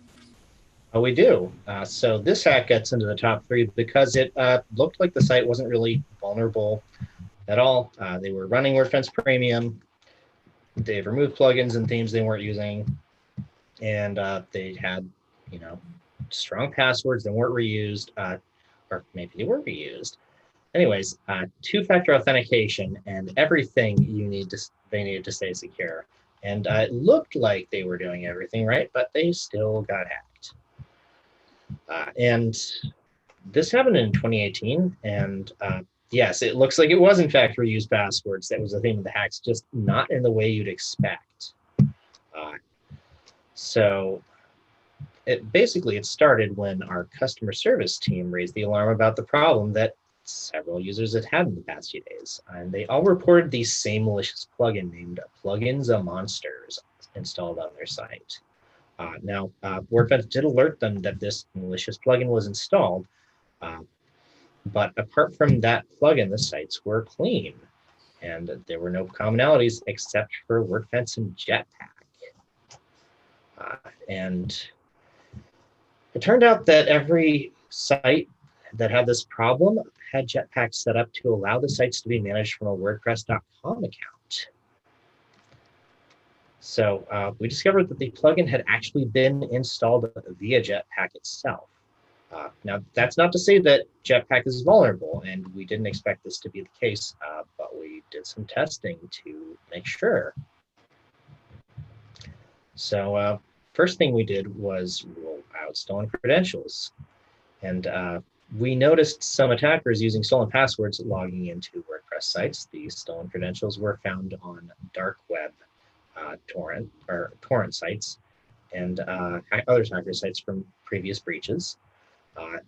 Oh, we do. So this hack gets into the top three because it looked like the site wasn't really vulnerable at all. They were running Wordfence Premium. They've removed plugins and themes they weren't using, and they had, strong passwords that weren't reused, or maybe they were reused. Anyways, two-factor authentication and everything they needed to stay secure. And it looked like they were doing everything right, but they still got hacked. And This happened in 2018, and yes, it looks like it was in fact reused passwords. That was the theme of the hacks, just not in the way you'd expect. So it started when our customer service team raised the alarm about the problem that several users had had in the past few days. And they all reported the same malicious plugin named Plugins a Monsters installed on their site. Now, Wordfence did alert them that this malicious plugin was installed, but apart from that plugin, the sites were clean, and there were no commonalities except for Wordfence and Jetpack. And it turned out that every site that had this problem had Jetpack set up to allow the sites to be managed from a WordPress.com account. So we discovered that the plugin had actually been installed via Jetpack itself. Now, that's not to say that Jetpack is vulnerable, and we didn't expect this to be the case, but we did some testing to make sure. So first thing we did was roll out stolen credentials. And we noticed some attackers using stolen passwords logging into WordPress sites. These stolen credentials were found on dark web torrent sites and other hacker sites from previous breaches.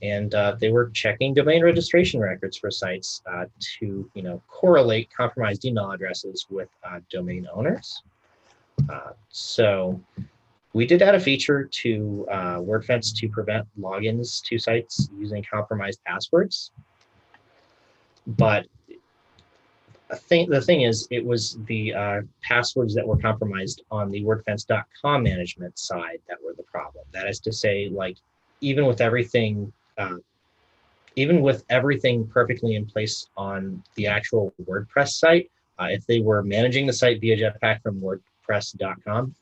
And they were checking domain registration records for sites to correlate compromised email addresses with domain owners. So we did add a feature to Wordfence to prevent logins to sites using compromised passwords. But the thing is, it was the passwords that were compromised on the wordfence.com management side that were the problem. That is to say, like, even with everything perfectly in place on the actual WordPress site, if they were managing the site via Jetpack from wordpress.com,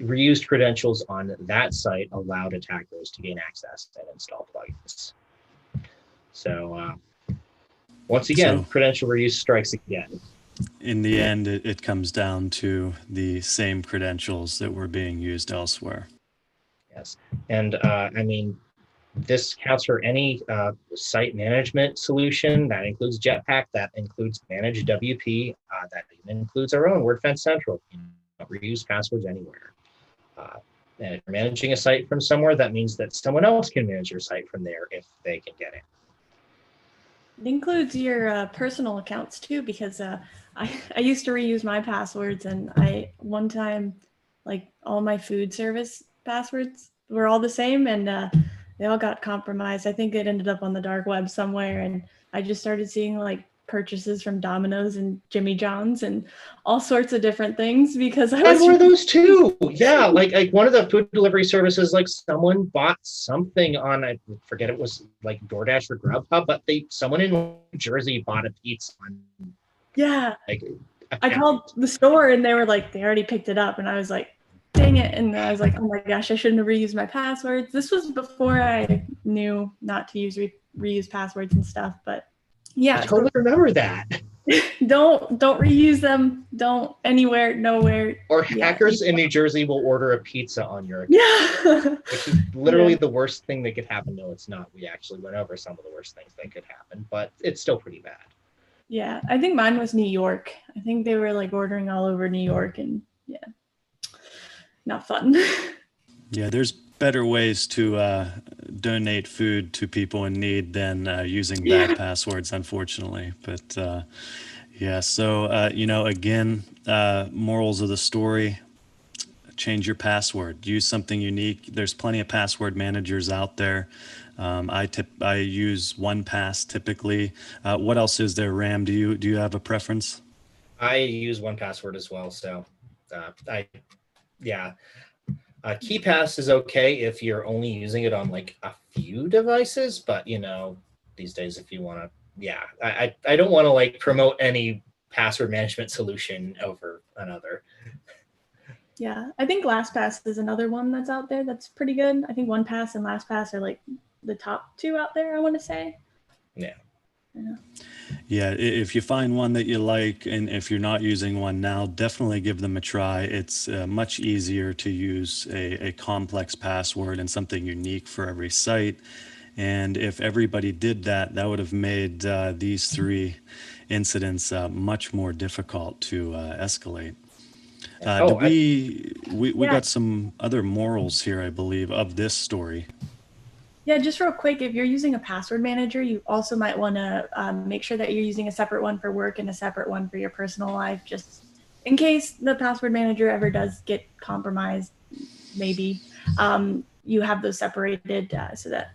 reused credentials on that site allowed attackers to gain access and install plugins. So once again, credential reuse strikes again. In the end, it comes down to the same credentials that were being used elsewhere. Yes, and I mean, this counts for any site management solution. That includes Jetpack, that includes Managed WP, that even includes our own WordFence Central. Reuse passwords anywhere. And if you're managing a site from somewhere, that means that someone else can manage your site from there if they can get it. It includes your personal accounts too, because I used to reuse my passwords, and one time, like, all my food service passwords were all the same, and they all got compromised. I think it ended up on the dark web somewhere, and I just started seeing like purchases from Domino's and Jimmy John's and all sorts of different things because I was one of those too. Yeah, like one of the food delivery services, like someone bought something on, I forget, it was like DoorDash or Grubhub, but someone in New Jersey bought a pizza on. Yeah, like, I called the store and they were like, they already picked it up, and I was like, dang it. And I was like, oh my gosh, I shouldn't have reused my passwords. This was before I knew not to use reuse passwords and stuff, but yeah, I totally remember that. don't reuse them. Don't anywhere, nowhere. Or hackers in New Jersey will order a pizza on your account. Yeah. Which is literally the worst thing that could happen. No, it's not. We actually went over some of the worst things that could happen, but it's still pretty bad. Yeah, I think mine was New York. I think they were like ordering all over New York, and yeah, not fun. Yeah, there's better ways to donate food to people in need than using bad passwords, unfortunately. But yeah, so again, morals of the story: change your password, use something unique. There's plenty of password managers out there. I use 1Pass typically. What else is there, Ram? Do you have a preference? I use 1Password as well. So KeyPass is okay if you're only using it on like a few devices, but these days, if you want to, I don't want to like promote any password management solution over another. Yeah, I think LastPass is another one that's out there that's pretty good. I think 1Pass and LastPass are like the top two out there, I want to say. Yeah. Yeah, if you find one that you like, and if you're not using one now, definitely give them a try. It's much easier to use a complex password and something unique for every site. And if everybody did that, that would have made these three incidents much more difficult to escalate. Oh, We Yeah, got some other morals here, I believe, of this story. yeah, just real quick, if you're using a password manager, you also might want to make sure that you're using a separate one for work and a separate one for your personal life, just in case the password manager ever does get compromised, maybe. You have those separated so that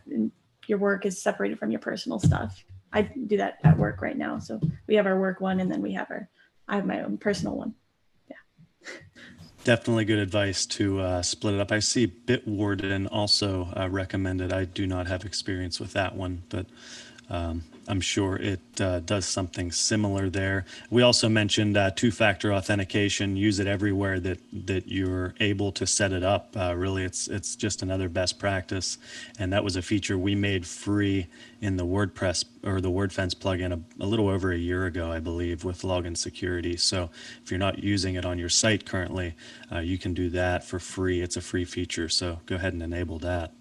your work is separated from your personal stuff. I do that at work right now. So we have our work one, and then I have my own personal one. Definitely good advice to split it up. I see Bitwarden also recommended. I do not have experience with that one, but I'm sure it does something similar there. We also mentioned two-factor authentication. Use it everywhere that you're able to set it up. Really, it's just another best practice, and that was a feature we made free in the WordPress or the Wordfence plugin a little over a year ago, I believe, with login security. So if you're not using it on your site currently, you can do that for free. It's a free feature, so go ahead and enable that.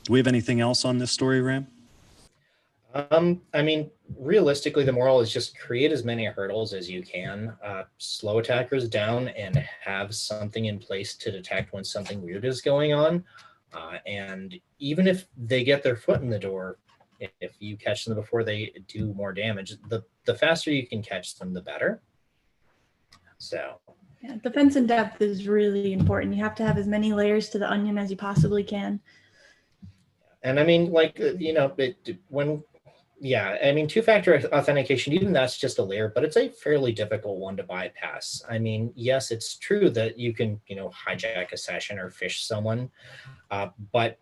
Do we have anything else on this story, Ram? I mean, realistically, the moral is just create as many hurdles as you can, slow attackers down, and have something in place to detect when something weird is going on. And even if they get their foot in the door, if you catch them before they do more damage, the faster you can catch them, the better. So Yeah, defense in depth is really important. You have to have as many layers to the onion as you possibly can. and I mean, like, I mean, two-factor authentication, even that's just a layer, but it's a fairly difficult one to bypass. I mean, yes, it's true that you can, hijack a session or phish someone, but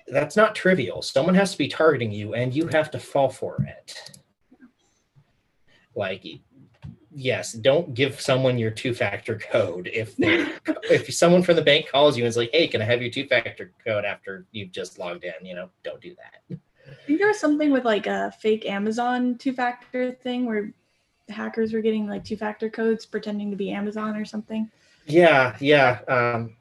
that's not trivial. Someone has to be targeting you, and you have to fall for it. Like, yes, don't give someone your two-factor code if someone from the bank calls you and is like, "Hey, can I have your two-factor code?" after you've just logged in. Don't do that. I think there was something with like a fake Amazon two-factor thing where hackers were getting like two-factor codes pretending to be Amazon or something. Yeah. And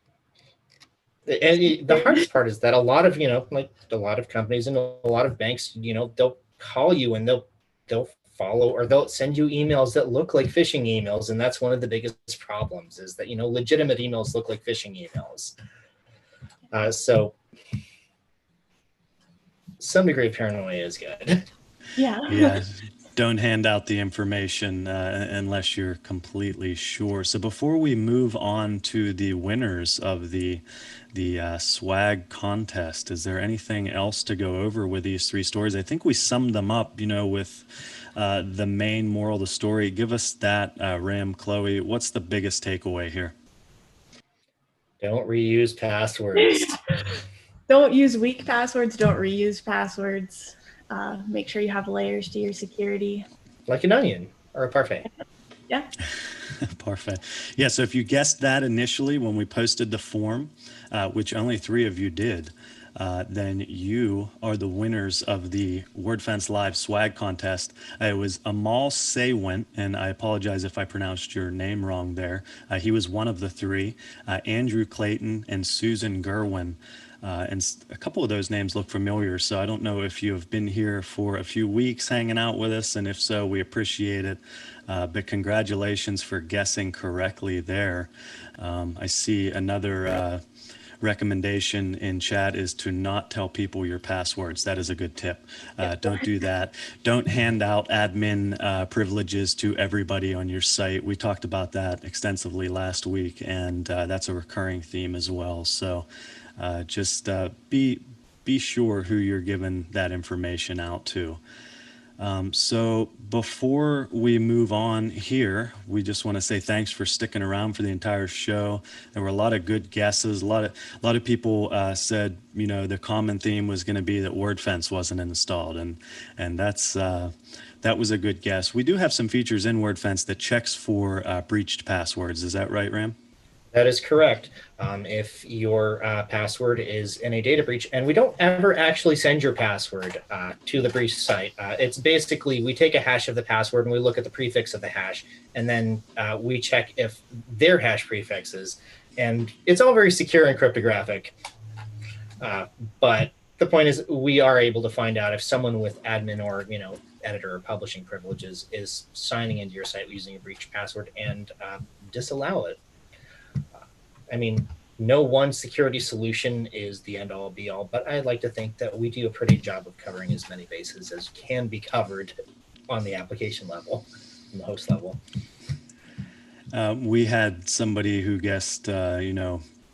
the hardest part is that a lot of, like a lot of companies and a lot of banks, they'll call you and they'll follow or they'll send you emails that look like phishing emails. And that's one of the biggest problems is that, legitimate emails look like phishing emails. So some degree of paranoia is good. Yeah. Don't hand out the information unless you're completely sure. So before we move on to the winners of the swag contest, is there anything else to go over with these three stories? I think we summed them up, with the main moral of the story. Give us that, Ram, Chloe. What's the biggest takeaway here? Don't reuse passwords. Don't use weak passwords. Don't reuse passwords. Make sure you have layers to your security. Like an onion or a parfait. Yeah. Parfait. Yeah, so if you guessed that initially when we posted the form, which only 3 of you did, then you are the winners of the Wordfence Live swag contest. It was Amal Saywent, and I apologize if I pronounced your name wrong there. He was one of the 3. Andrew Clayton and Susan Gerwin. And a couple of those names look familiar, so I don't know if you have been here for a few weeks hanging out with us, and if so, we appreciate it. But congratulations for guessing correctly there. I see another recommendation in chat is to not tell people your passwords. That is a good tip. Don't do that. Don't hand out admin privileges to everybody on your site. We talked about that extensively last week, and that's a recurring theme as well. So just be sure who you're giving that information out to. So before we move on here, we just want to say thanks for sticking around for the entire show. There were a lot of good guesses. A lot of people said, the common theme was going to be that Wordfence wasn't installed, and that's that was a good guess. We do have some features in Wordfence that checks for breached passwords. Is that right, Ram? That is correct. If your password is in a data breach, and we don't ever actually send your password to the breach site. It's basically, we take a hash of the password and we look at the prefix of the hash, and then we check if their hash prefixes, and it's all very secure and cryptographic. But the point is we are able to find out if someone with admin or, editor or publishing privileges is signing into your site using a breach password and disallow it. I mean, no one security solution is the end all be all, but I'd like to think that we do a pretty job of covering as many bases as can be covered on the application level, on the host level. We had somebody who guessed,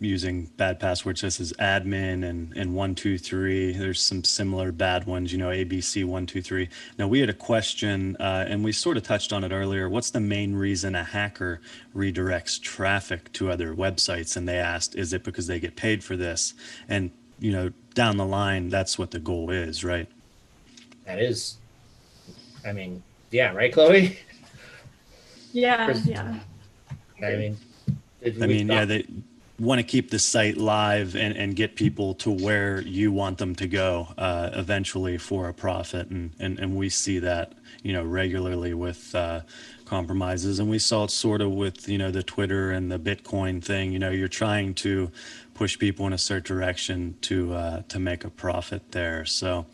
using bad passwords such as admin and 123. There's some similar bad ones, ABC 123. Now we had a question, and we sort of touched on it earlier. What's the main reason a hacker redirects traffic to other websites? And they asked, is it because they get paid for this? And, down the line, that's what the goal is, right? That is, I mean, yeah, right, Chloe? Yeah. I mean, they want to keep the site live and get people to where you want them to go eventually for a profit. And we see that, regularly with compromises. And we saw it sort of with, the Twitter and the Bitcoin thing. You're trying to push people in a certain direction to make a profit there. So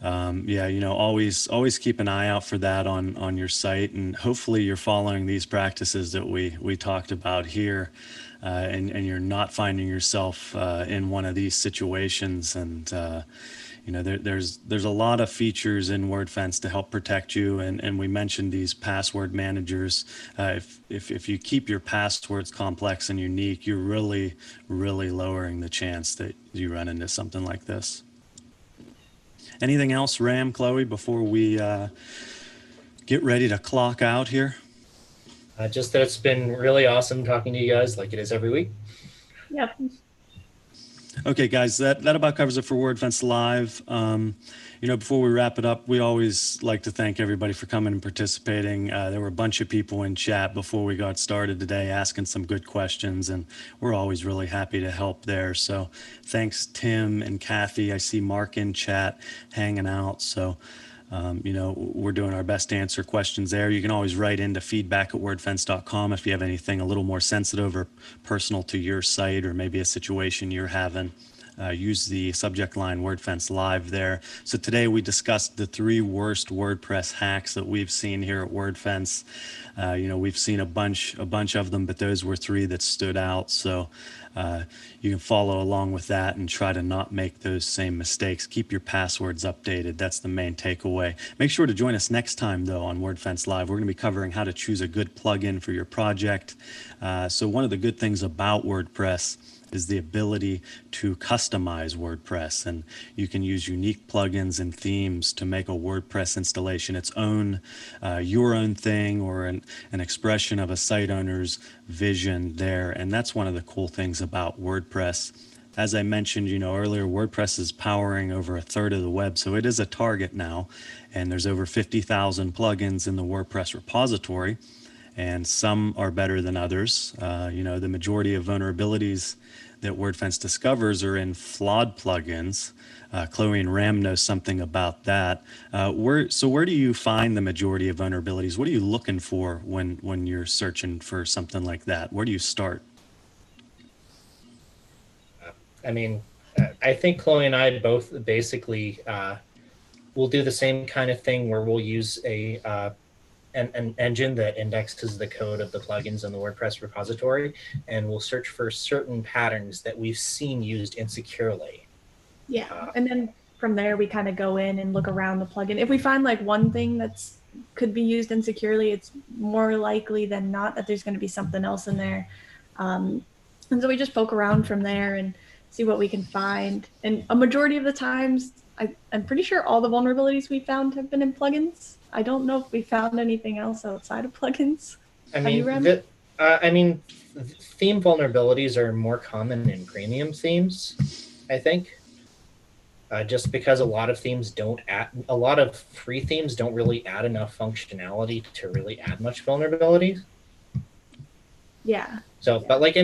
always keep an eye out for that on your site, and hopefully you're following these practices that we talked about here, and you're not finding yourself in one of these situations. And there's a lot of features in Wordfence to help protect you, and we mentioned these password managers. If you keep your passwords complex and unique, you're really lowering the chance that you run into something like this. Anything else, Ram, Chloe, before we get ready to clock out here? Just that it's been really awesome talking to you guys like it is every week. Yep. Okay, guys, that about covers it for Wordfence Live. Before we wrap it up, we always like to thank everybody for coming and participating. There were a bunch of people in chat before we got started today asking some good questions, and we're always really happy to help there. So thanks, Tim and Kathy. I see Mark in chat hanging out. So, we're doing our best to answer questions there. You can always write into feedback@wordfence.com if you have anything a little more sensitive or personal to your site, or maybe a situation you're having. Use the subject line Wordfence Live there. So today we discussed the 3 worst WordPress hacks that we've seen here at Wordfence. We've seen a bunch of them, but those were 3 that stood out. So you can follow along with that and try to not make those same mistakes. Keep your passwords updated. That's the main takeaway. Make sure to join us next time, though, on Wordfence Live. We're going to be covering how to choose a good plugin for your project. So one of the good things about WordPress is the ability to customize WordPress, and you can use unique plugins and themes to make a WordPress installation its own, your own thing, or an expression of a site owner's vision there. And that's one of the cool things about WordPress. As I mentioned, earlier, WordPress is powering over 1/3 of the web, so it is a target now, and there's over 50,000 plugins in the WordPress repository, and some are better than others. The majority of vulnerabilities that Wordfence discovers are in flawed plugins. Chloe and Ram know something about that. Where do you find the majority of vulnerabilities? What are you looking for when you're searching for something like that? Where do you start? I think Chloe and I both basically will do the same kind of thing where we'll use an engine that indexes the code of the plugins in the WordPress repository, and we'll search for certain patterns that we've seen used insecurely. Yeah, and then from there we kind of go in and look around the plugin. If we find like one thing that's could be used insecurely, it's more likely than not that there's going to be something else in there. And so we just poke around from there and see what we can find. And a majority of the times, I'm pretty sure all the vulnerabilities we found have been in plugins. I don't know if we found anything else outside of plugins. Theme vulnerabilities are more common in premium themes, I think. Just because a lot of free themes don't really add enough functionality to really add much vulnerability. Yeah. So, yeah. But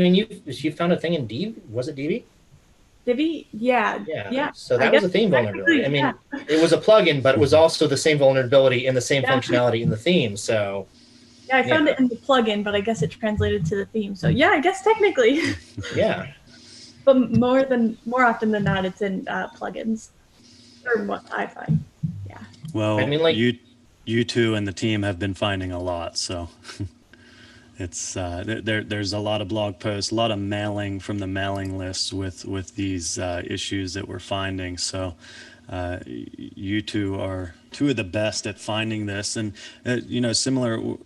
you found a thing in Divi? Was it Divi? Divi? Yeah. So that was a theme vulnerability. It was a plugin, but it was also the same vulnerability and the same functionality in the theme. So yeah, I found it in the plugin, but I guess it translated to the theme. So yeah, I guess technically. Yeah. but more often than not, it's in plugins, or what I find. Yeah. Well, I mean, like, you two and the team have been finding a lot, so it's there's a lot of blog posts, a lot of mailing from the mailing lists with these issues that we're finding. So you two are two of the best at finding this, and similar.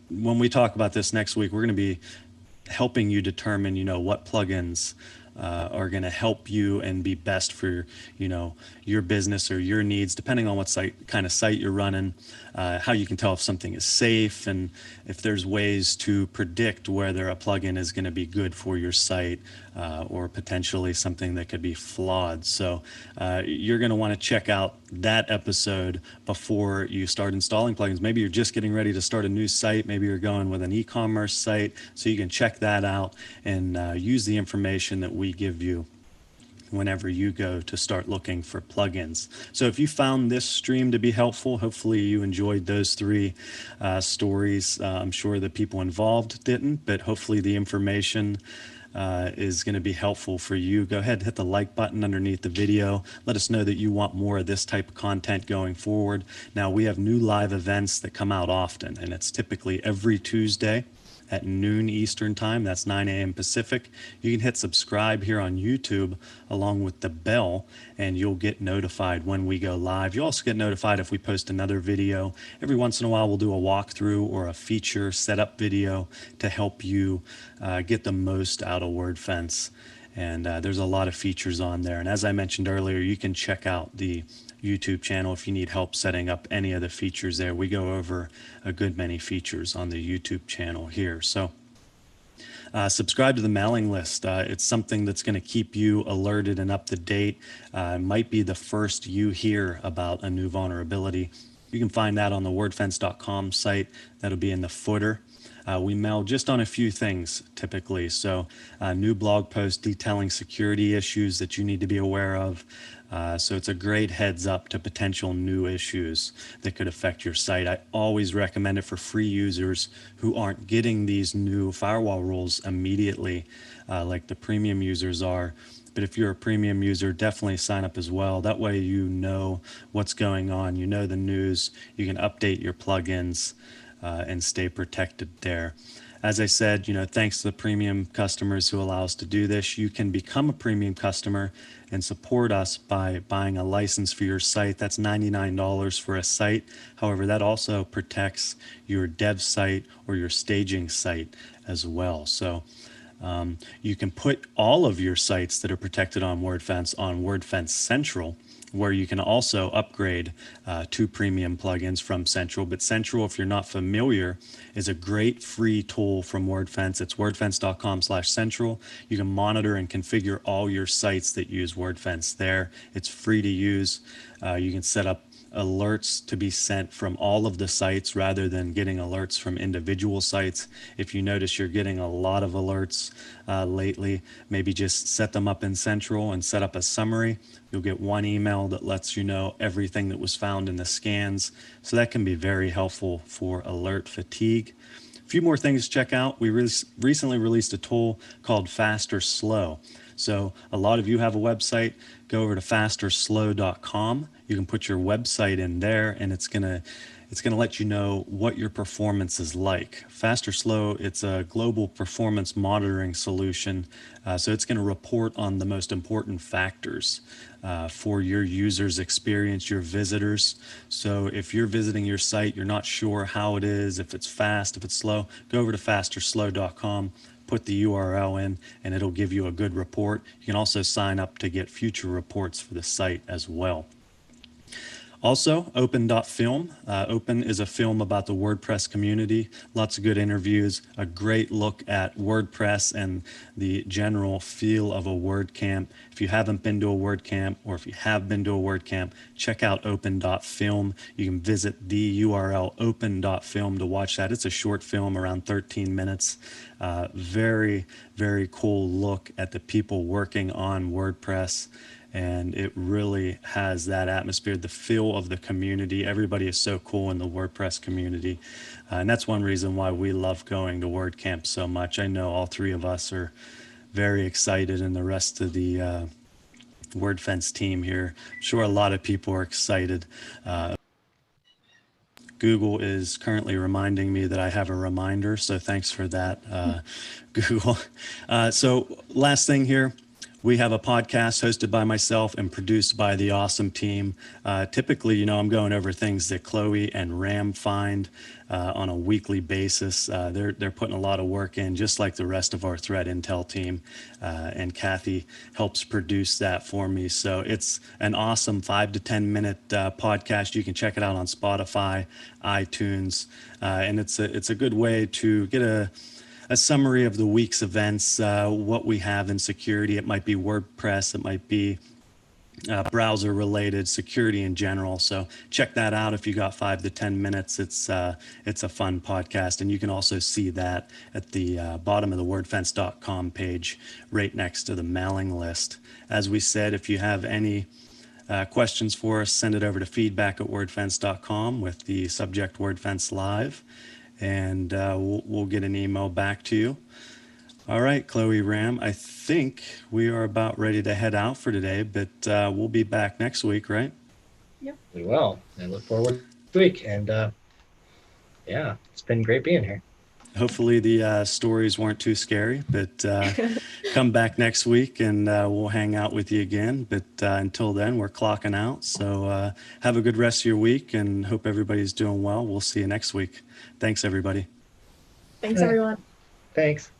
When we talk about this next week, we're going to be helping you determine, what plugins are going to help you and be best for, your business or your needs, depending on what kind of site you're running, how you can tell if something is safe, and if there's ways to predict whether a plugin is going to be good for your site or potentially something that could be flawed. So you're going to want to check out that episode before you start installing plugins. Maybe you're just getting ready to start a new site. Maybe you're going with an e-commerce site. So you can check that out and use the information that we give you whenever you go to start looking for plugins. So if you found this stream to be helpful, hopefully you enjoyed those three stories. I'm sure the people involved didn't, but hopefully the information is going to be helpful for you. Go ahead and hit the like button underneath the video. Let us know that you want more of this type of content going forward. Now, we have new live events that come out often, and it's typically every Tuesday at noon Eastern time. That's 9 a.m. Pacific. You can hit subscribe here on YouTube along with the bell, and you'll get notified when we go live. You also get notified if we post another video. Every once in a while, we'll do a walkthrough or a feature setup video to help you get the most out of Wordfence. And there's a lot of features on there. And as I mentioned earlier, you can check out the YouTube channel if you need help setting up any of the features there. We go over a good many features on the YouTube channel here. So subscribe to the mailing list. It's something that's going to keep you alerted and up to date. Might be the first you hear about a new vulnerability. You can find that on the wordfence.com site. That'll be in the footer. We mail just on a few things typically. So new blog posts detailing security issues that you need to be aware of. So it's a great heads up to potential new issues that could affect your site. I always recommend it for free users who aren't getting these new firewall rules immediately, like the premium users are. But if you're a premium user, definitely sign up as well. That way you know what's going on, you know the news, you can update your plugins and stay protected there. As I said, thanks to the premium customers who allow us to do this. You can become a premium customer and support us by buying a license for your site. That's $99 for a site. However, that also protects your dev site or your staging site as well. So you can put all of your sites that are protected on WordFence Central, where you can also upgrade to premium plugins from Central. But Central, if you're not familiar, is a great free tool from Wordfence. It's wordfence.com/central. You can monitor and configure all your sites that use Wordfence there. It's free to use. You can set up alerts to be sent from all of the sites rather than getting alerts from individual sites. If you notice you're getting a lot of alerts lately, maybe just set them up in Central and set up a summary. You'll get one email that lets you know everything that was found in the scans. So that can be very helpful for alert fatigue. A few more things to check out. We recently released a tool called Fast or Slow. So a lot of you have a website. Go over to fastorslow.com. You can put your website in there, and it's gonna let you know what your performance is like. Fast or Slow, it's a global performance monitoring solution. So it's going to report on the most important factors for your users' experience, your visitors. So if you're visiting your site, you're not sure how it is, if it's fast, if it's slow, go over to fastorslow.com. Put the URL in, and it'll give you a good report. You can also sign up to get future reports for the site as well. Also, open.film. Open is a film about the WordPress community. Lots of good interviews, a great look at WordPress and the general feel of a WordCamp. If you haven't been to a WordCamp, or if you have been to a WordCamp, check out open.film. You can visit the URL open.film to watch that. It's a short film, around 13 minutes. Very, very cool look at the people working on WordPress. And it really has that atmosphere, the feel of the community. Everybody is so cool in the WordPress community. And that's one reason why we love going to WordCamp so much. I know all three of us are very excited, and the rest of the Wordfence team here. I'm sure a lot of people are excited. Google is currently reminding me that I have a reminder, so thanks for that, Google. So last thing here, we have a podcast hosted by myself and produced by the awesome team. Typically, you know, I'm going over things that Chloe and Ram find on a weekly basis. They're putting a lot of work in, just like the rest of our threat intel team. And Kathy helps produce that for me. So it's an awesome 5 to 10 minute podcast. You can check it out on Spotify, iTunes, and it's a good way to get a summary of the week's events, what we have in security. It might be WordPress, it might be browser related, security in general. So check that out if you got 5 to 10 minutes. It's a fun podcast, and you can also see that at the bottom of the wordfence.com page right next to the mailing list. As we said, if you have any questions for us, send it over to feedback@wordfence.com with the subject Wordfence Live, and we'll get an email back to you. All right, Chloe, Ram, I think we are about ready to head out for today, but we'll be back next week, right? Yep. We will. I look forward to the week. And yeah, it's been great being here. Hopefully the stories weren't too scary, but come back next week and we'll hang out with you again. But until then, we're clocking out. So have a good rest of your week and hope everybody's doing well. We'll see you next week. Thanks, everybody. Thanks, everyone. Thanks.